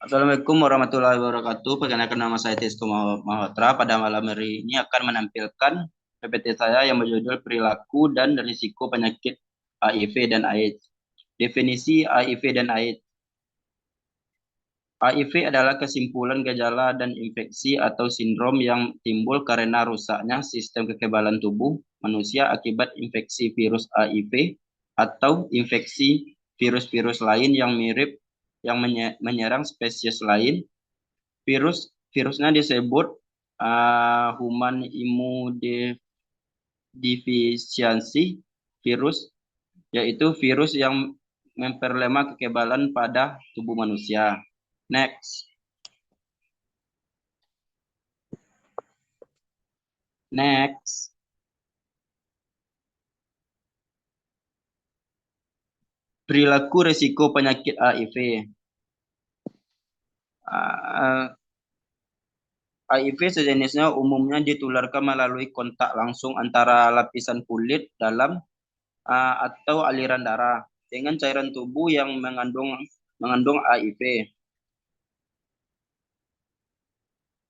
Assalamualaikum warahmatullahi wabarakatuh. Perkenalkan nama saya Tisko Mahotra. Pada malam hari ini akan menampilkan PPT saya yang berjudul Perilaku dan Risiko Penyakit HIV dan AIDS. Definisi HIV dan AIDS. HIV adalah kesimpulan gejala dan infeksi atau sindrom yang timbul karena rusaknya sistem kekebalan tubuh manusia akibat infeksi virus HIV atau infeksi virus-virus lain yang mirip yang menyerang spesies lain. Virusnya disebut human immunodeficiency virus, yaitu virus yang memperlemah kekebalan pada tubuh manusia. Next. Next. Perilaku resiko penyakit HIV. HIV sejenisnya umumnya ditularkan melalui kontak langsung antara lapisan kulit dalam atau aliran darah dengan cairan tubuh yang mengandung HIV,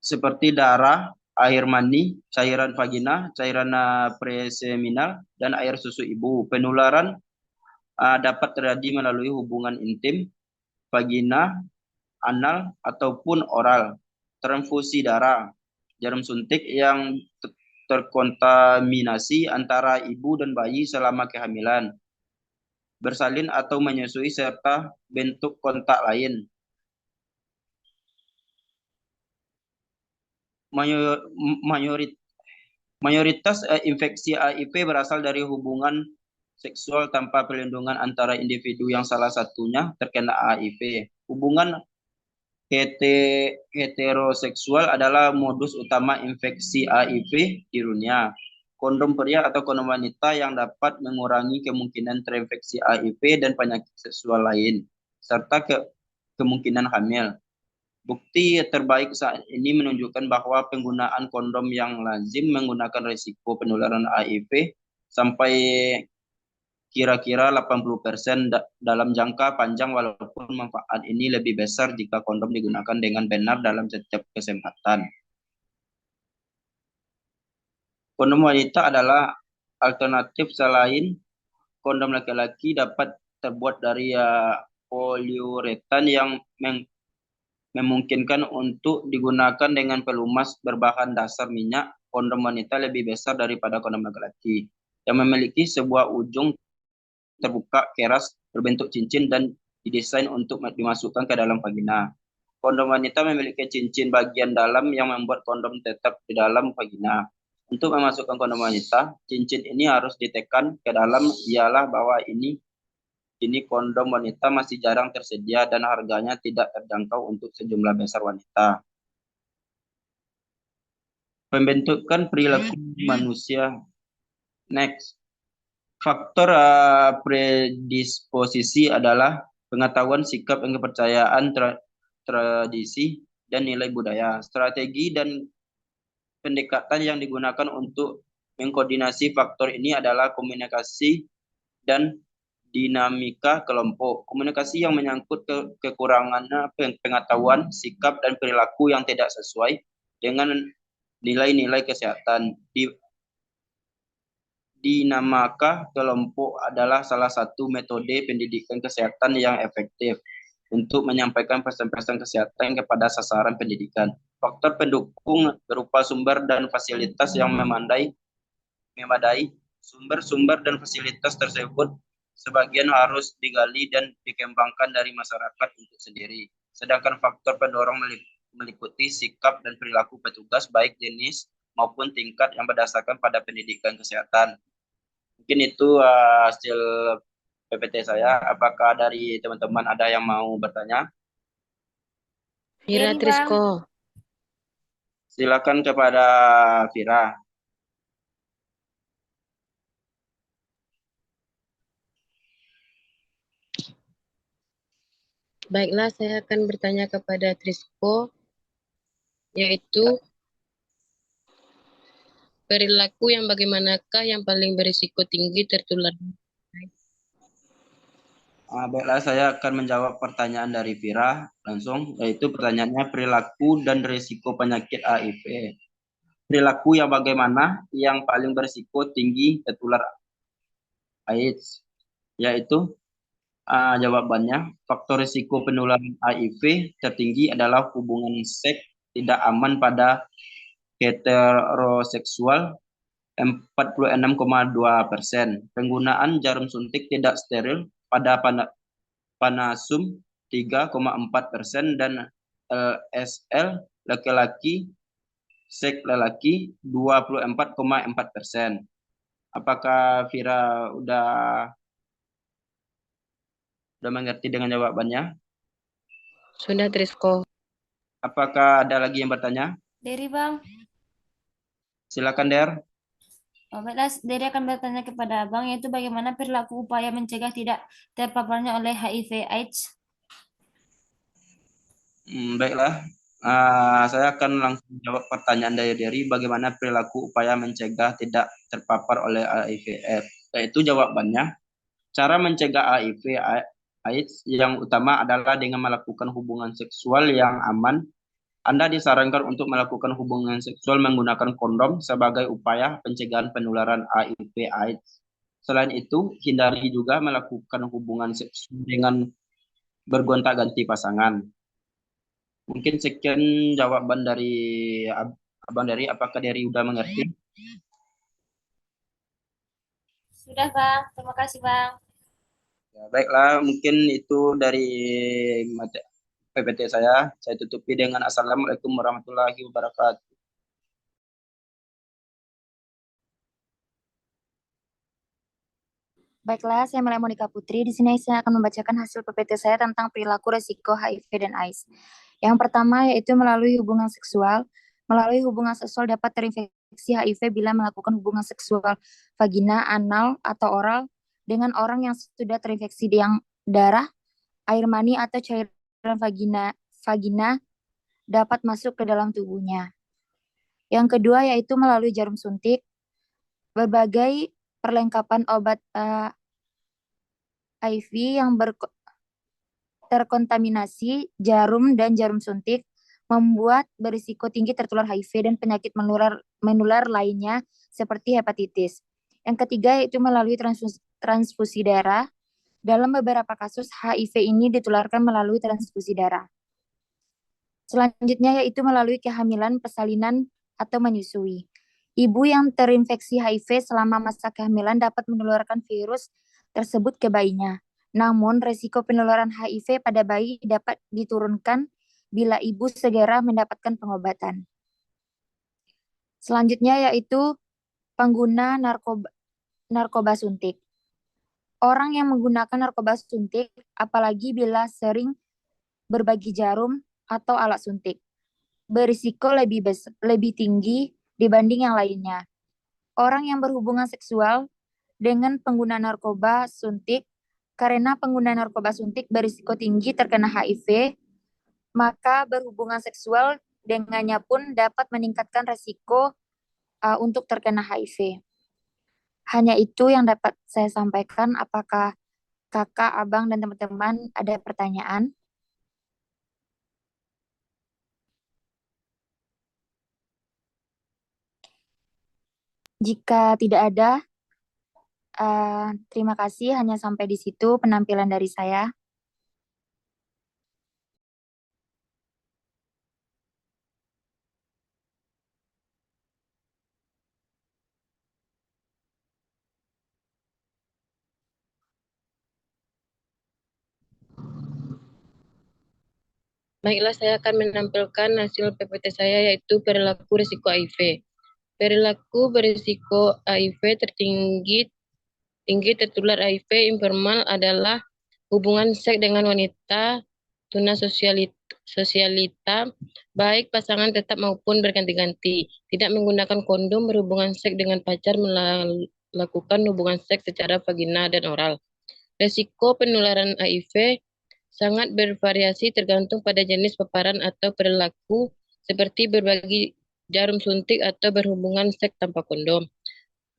seperti darah, air mani, cairan vagina, cairan preseminal, dan air susu ibu. Penularan dapat terjadi melalui hubungan intim, vagina, anal, ataupun oral. Transfusi darah, jarum suntik yang terkontaminasi antara ibu dan bayi selama kehamilan, bersalin atau menyusui, serta bentuk kontak lain. Mayoritas infeksi HIV berasal dari hubungan seksual tanpa perlindungan antara individu yang salah satunya terkena HIV. Hubungan heteroseksual adalah modus utama infeksi HIV di dunia. Kondom pria atau kondom wanita yang dapat mengurangi kemungkinan terinfeksi HIV dan penyakit seksual lain, serta kemungkinan hamil. Bukti terbaik saat ini menunjukkan bahwa penggunaan kondom yang lazim menggunakan risiko penularan HIV sampai kira-kira 80% dalam jangka panjang, walaupun manfaat ini lebih besar jika kondom digunakan dengan benar dalam setiap kesempatan. Kondom wanita adalah alternatif selain kondom laki-laki, dapat terbuat dari poliuretan yang memungkinkan untuk digunakan dengan pelumas berbahan dasar minyak. Kondom wanita lebih besar daripada kondom laki-laki, yang memiliki sebuah ujung terbuka keras berbentuk cincin dan didesain untuk dimasukkan ke dalam vagina. Kondom wanita memiliki cincin bagian dalam yang membuat kondom tetap di dalam vagina. Untuk memasukkan kondom wanita, cincin ini harus ditekan ke dalam. Ialah bahwa ini kondom wanita masih jarang tersedia dan harganya tidak terjangkau untuk sejumlah besar wanita. Pembentukan perilaku manusia. Next. Faktor predisposisi adalah pengetahuan, sikap, dan kepercayaan, tradisi, dan nilai budaya. Strategi dan pendekatan yang digunakan untuk mengkoordinasi faktor ini adalah komunikasi dan dinamika kelompok. Komunikasi yang menyangkut kekurangannya pengetahuan, sikap, dan perilaku yang tidak sesuai dengan nilai-nilai kesehatan. Dinamika kelompok adalah salah satu metode pendidikan kesehatan yang efektif untuk menyampaikan pesan-pesan kesehatan kepada sasaran pendidikan. Faktor pendukung berupa sumber dan fasilitas yang memadai. Sumber-sumber dan fasilitas tersebut sebagian harus digali dan dikembangkan dari masyarakat untuk sendiri. Sedangkan faktor pendorong meliputi sikap dan perilaku petugas, baik jenis maupun tingkat, yang berdasarkan pada pendidikan kesehatan. Mungkin itu hasil PPT saya. Apakah dari teman-teman ada yang mau bertanya? Vira Trisko. Silakan kepada Vira. Baiklah, saya akan bertanya kepada Trisko, yaitu perilaku yang bagaimanakah yang paling berisiko tinggi tertular? Baiklah, saya akan menjawab pertanyaan dari Vira langsung, yaitu pertanyaannya perilaku dan risiko penyakit HIV. Perilaku yang bagaimana yang paling berisiko tinggi tertular AIDS, yaitu jawabannya faktor risiko penularan HIV tertinggi adalah hubungan seks tidak aman pada heteroseksual 46,2%, penggunaan jarum suntik tidak steril pada Panasum 3,4% dan LSL laki-laki seks lelaki 24,4%. Apakah Vira udah mengerti dengan jawabannya? Sudah, Trisko. Apakah ada lagi yang bertanya? Dari Bang. Silakan, Der. Baiklah, Dari akan bertanya kepada Abang, yaitu bagaimana perilaku upaya mencegah tidak terpaparnya oleh HIV AIDS. Baiklah, saya akan langsung jawab pertanyaan dari bagaimana perilaku upaya mencegah tidak terpapar oleh HIV/AIDS. Yaitu jawabannya, cara mencegah HIV/AIDS yang utama adalah dengan melakukan hubungan seksual yang aman. Anda disarankan untuk melakukan hubungan seksual menggunakan kondom sebagai upaya pencegahan penularan HIV/AIDS. Selain itu, hindari juga melakukan hubungan seksual dengan bergonta-ganti pasangan. Mungkin sekian jawaban dari Abang Dari. Apakah Dari udah mengerti? Sudah, Bang. Terima kasih, Bang. Ya, baiklah, mungkin itu dari PPT saya. Saya tutupi dengan Assalamualaikum warahmatullahi wabarakatuh. Baiklah, saya Melia Monika Putri. Di sini saya akan membacakan hasil PPT saya tentang perilaku resiko HIV dan AIDS. Yang pertama yaitu melalui hubungan seksual. Melalui hubungan seksual dapat terinfeksi HIV bila melakukan hubungan seksual vagina, anal, atau oral dengan orang yang sudah terinfeksi yang darah, air mani, atau cairan vagina dapat masuk ke dalam tubuhnya. Yang kedua yaitu melalui jarum suntik. Berbagai perlengkapan obat HIV yang terkontaminasi jarum dan jarum suntik membuat berisiko tinggi tertular HIV dan penyakit menular lainnya seperti hepatitis. Yang ketiga yaitu melalui transfusi darah. Dalam beberapa kasus HIV ini ditularkan melalui transfusi darah. Selanjutnya yaitu melalui kehamilan, persalinan, atau menyusui. Ibu yang terinfeksi HIV selama masa kehamilan dapat menularkan virus tersebut ke bayinya. Namun, risiko penularan HIV pada bayi dapat diturunkan bila ibu segera mendapatkan pengobatan. Selanjutnya yaitu pengguna narkoba suntik. Orang yang menggunakan narkoba suntik, apalagi bila sering berbagi jarum atau alat suntik, berisiko lebih tinggi dibanding yang lainnya. Orang yang berhubungan seksual dengan pengguna narkoba suntik, karena pengguna narkoba suntik berisiko tinggi terkena HIV, maka berhubungan seksual dengannya pun dapat meningkatkan risiko untuk terkena HIV. Hanya itu yang dapat saya sampaikan. Apakah kakak, abang, dan teman-teman ada pertanyaan? Jika tidak ada, terima kasih. Hanya sampai di situ penampilan dari saya. Baiklah, saya akan menampilkan hasil PPT saya yaitu perilaku risiko HIV. Perilaku berisiko HIV tertinggi tertular HIV informal adalah hubungan seks dengan wanita, tuna sosialita, baik pasangan tetap maupun berganti-ganti, tidak menggunakan kondom, berhubungan seks dengan pacar, melakukan hubungan seks secara vagina dan oral. Risiko penularan HIV sangat bervariasi tergantung pada jenis paparan atau perilaku seperti berbagi jarum suntik atau berhubungan seks tanpa kondom.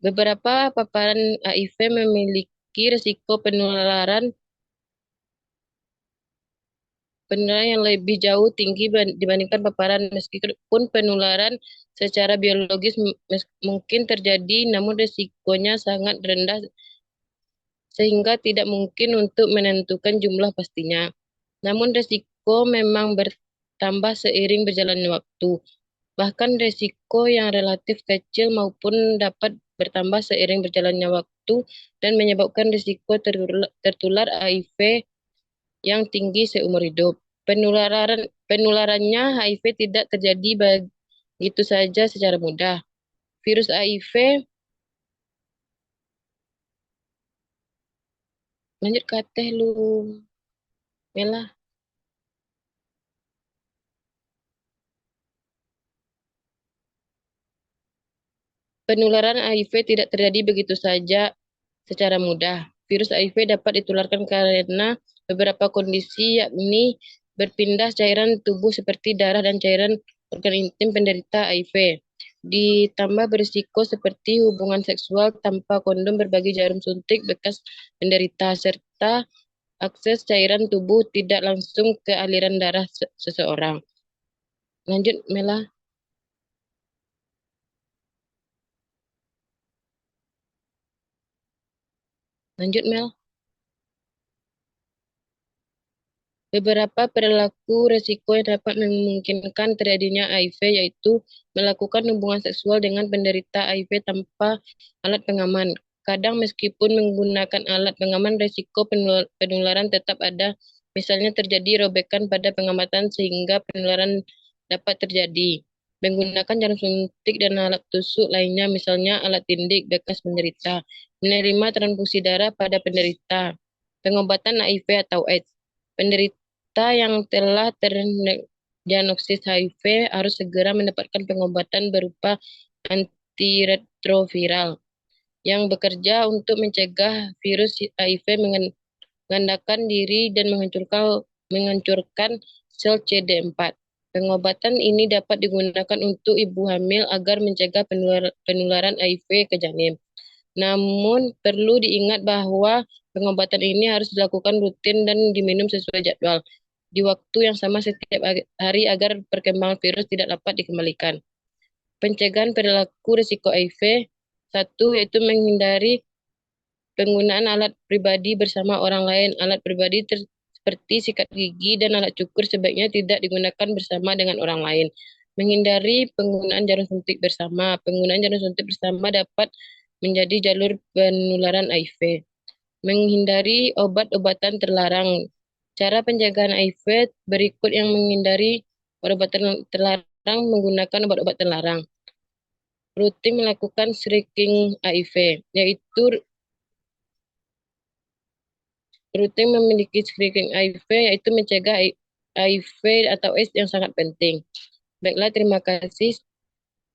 Beberapa paparan HIV memiliki risiko penularan penularan yang lebih jauh tinggi dibandingkan paparan, meskipun penularan secara biologis mungkin terjadi, namun risikonya sangat rendah sehingga tidak mungkin untuk menentukan jumlah pastinya. Namun risiko memang bertambah seiring berjalannya waktu. Bahkan risiko yang relatif kecil maupun dapat bertambah seiring berjalannya waktu dan menyebabkan risiko tertular HIV yang tinggi seumur hidup. Penularannya HIV tidak terjadi begitu saja secara mudah. Virus HIV, lanjut ke teh lu, Mela. Penularan HIV tidak terjadi begitu saja secara mudah. Virus HIV dapat ditularkan karena beberapa kondisi, yakni berpindah cairan tubuh seperti darah dan cairan organ intim penderita HIV. Ditambah berisiko seperti hubungan seksual tanpa kondom, berbagi jarum suntik bekas penderita, serta akses cairan tubuh tidak langsung ke aliran darah seseorang. Lanjut, Mela. Lanjut, Mel. Beberapa perilaku resiko yang dapat memungkinkan terjadinya HIV yaitu melakukan hubungan seksual dengan penderita HIV tanpa alat pengaman. Kadang meskipun menggunakan alat pengaman, resiko penularan tetap ada. Misalnya terjadi robekan pada pengamatan sehingga penularan dapat terjadi. Menggunakan jarum suntik dan alat tusuk lainnya, misalnya alat tindik bekas penderita. Menerima transfusi darah pada penderita. Pengobatan HIV atau AIDS. Penderita yang telah terdiagnosis HIV harus segera mendapatkan pengobatan berupa antiretroviral yang bekerja untuk mencegah virus HIV mengandalkan diri dan menghancurkan sel CD4. Pengobatan ini dapat digunakan untuk ibu hamil agar mencegah penularan HIV ke janin. Namun perlu diingat bahwa pengobatan ini harus dilakukan rutin dan diminum sesuai jadwal di waktu yang sama setiap hari agar perkembangan virus tidak dapat dikembalikan. Pencegahan perilaku risiko HIV. 1. Yaitu menghindari penggunaan alat pribadi bersama orang lain. Alat pribadi seperti sikat gigi dan alat cukur sebaiknya tidak digunakan bersama dengan orang lain. Menghindari penggunaan jarum suntik bersama. Penggunaan jarum suntik bersama dapat menjadi jalur penularan HIV. Menghindari obat-obatan terlarang. Cara penjagaan HIV berikut yang menghindari obat-obatan terlarang menggunakan obat-obatan terlarang. Rutin melakukan screening HIV, yaitu rutin memiliki screening HIV, yaitu mencegah HIV atau AIDS yang sangat penting. Baiklah, terima kasih.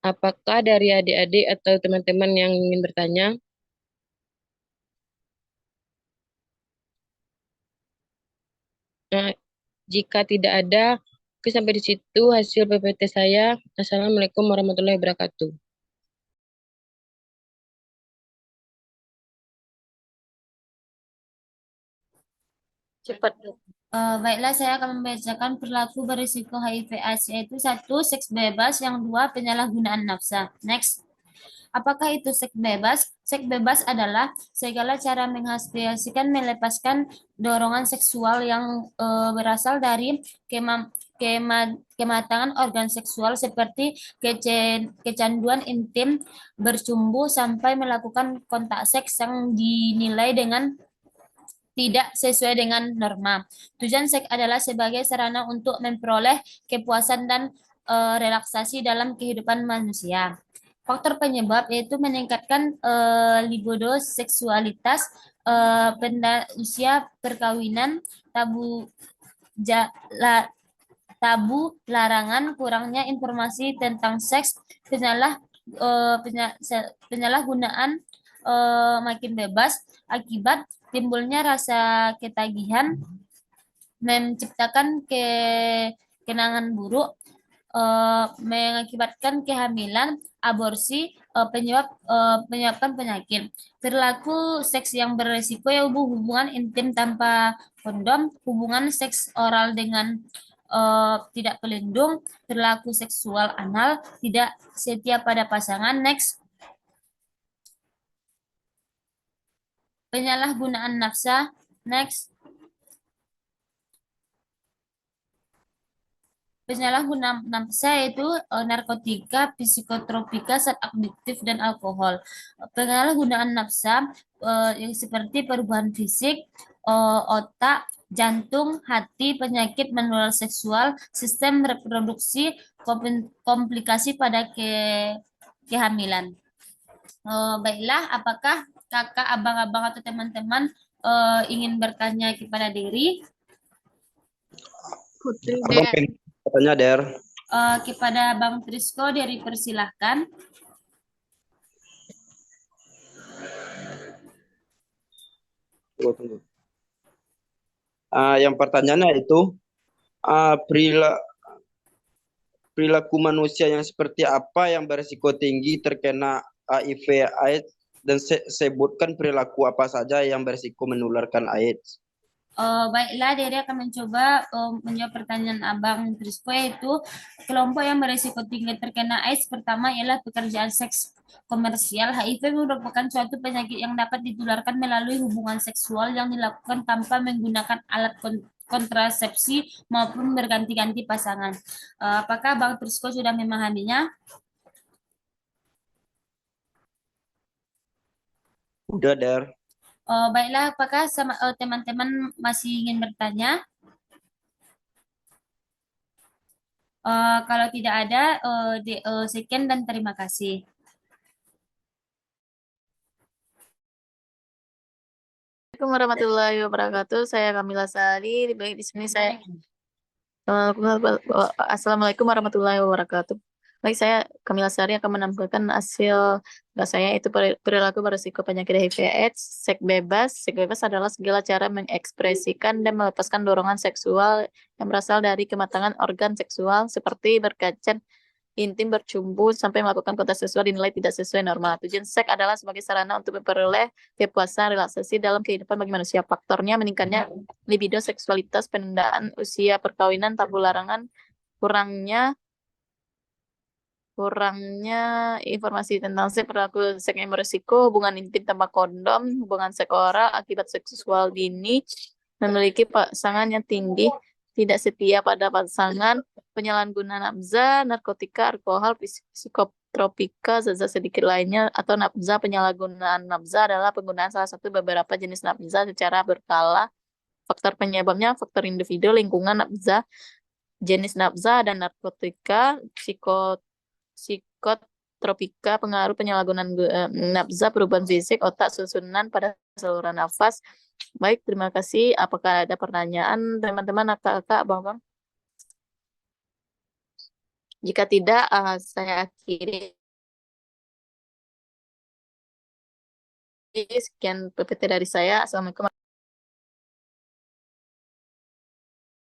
Apakah dari adik-adik atau teman-teman yang ingin bertanya? Nah, jika tidak ada, oke, sampai di situ hasil PPT saya. Assalamualaikum warahmatullahi wabarakatuh. Cepat. Baiklah, saya akan membacakan perilaku berisiko HIV/AIDS, yaitu 1. Seks bebas, yang 2. Penyalahgunaan nafsa. Next. Apakah itu seks bebas? Seks bebas adalah segala cara menghasilkan melepaskan dorongan seksual yang berasal dari kematangan organ seksual seperti kecanduan intim, bercumbu, sampai melakukan kontak seks yang dinilai dengan tidak sesuai dengan norma. Tujuan seks adalah sebagai sarana untuk memperoleh kepuasan dan relaksasi dalam kehidupan manusia. Faktor penyebab yaitu meningkatkan libido, seksualitas, usia perkawinan, tabu larangan, kurangnya informasi tentang seks, penyalahgunaan makin bebas, akibat timbulnya rasa ketagihan, menciptakan kenangan buruk, mengakibatkan kehamilan, aborsi, penyebabkan penyakit. Perilaku seks yang beresiko ya hubungan intim tanpa kondom, hubungan seks oral dengan tidak pelindung, perilaku seksual anal, tidak setia pada pasangan. Next. Penyalahgunaan nafsa. Next. Penyalahgunaan nafsa yaitu narkotika, psikotropika, zat adiktif, dan alkohol. Penyalahgunaan nafsa yang seperti perubahan fisik, otak, jantung, hati, penyakit menular seksual, sistem reproduksi, komplikasi pada kehamilan. Baiklah, apakah kakak, abang-abang, atau teman-teman ingin bertanya kepada Dery? Putri Abang Der. pengen katanya, Der. Kepada Bang Trisko, Dery persilahkan. Tunggu. Yang pertanyaannya itu perilaku manusia yang seperti apa yang berisiko tinggi terkena HIV/AIDS, dan sebutkan perilaku apa saja yang berisiko menularkan AIDS. Baiklah, Dery akan mencoba menjawab pertanyaan Abang Trisko, yaitu kelompok yang berisiko tinggi terkena AIDS pertama ialah pekerjaan seks komersial. HIV merupakan suatu penyakit yang dapat ditularkan melalui hubungan seksual yang dilakukan tanpa menggunakan alat kontrasepsi maupun berganti-ganti pasangan. Apakah Bang Trisko sudah memahaminya? Udah, Der. Baiklah, apakah teman-teman masih ingin bertanya? Kalau tidak ada, sekian dan terima kasih. Assalamualaikum warahmatullahi wabarakatuh. Saya Kamila Sari. Baik, di sini saya. Assalamualaikum warahmatullahi wabarakatuh. Baik, saya Kamila Sari akan menampilkan hasil saya, yaitu perilaku berisiko penyakit HIV/AIDS. Seks bebas. Seks bebas adalah segala cara mengekspresikan dan melepaskan dorongan seksual yang berasal dari kematangan organ seksual seperti berkencan intim, bercumbu, sampai melakukan kontak seksual dinilai tidak sesuai norma. Tujuan seks adalah sebagai sarana untuk memperoleh kepuasan relaksasi dalam kehidupan bagi manusia. Faktornya meningkatnya libido, seksualitas, penundaan usia perkawinan, tabu larangan, kurangnya informasi tentang seks, perilaku seks yang berisiko, hubungan intim tanpa kondom, hubungan seks oral akibat seksual dini, memiliki pasangan yang tinggi, tidak setia pada pasangan, penyalahgunaan nafsa, narkotika, alkohol, psikotropika, zat sedikit lainnya, atau nafsa. Penyalahgunaan nafsa adalah penggunaan salah satu beberapa jenis nafsa secara berkala. Faktor penyebabnya faktor individu, lingkungan, nafsa, jenis nafsa, dan narkotika, psikotropika, pengaruh penyalahgunaan nafsa, perubahan fisik, otak, susunan pada saluran nafas. Baik, terima kasih. Apakah ada pertanyaan teman-teman, kakak, abang-abang? Jika tidak, saya akhiri. Sekian PPT dari saya. Assalamualaikum.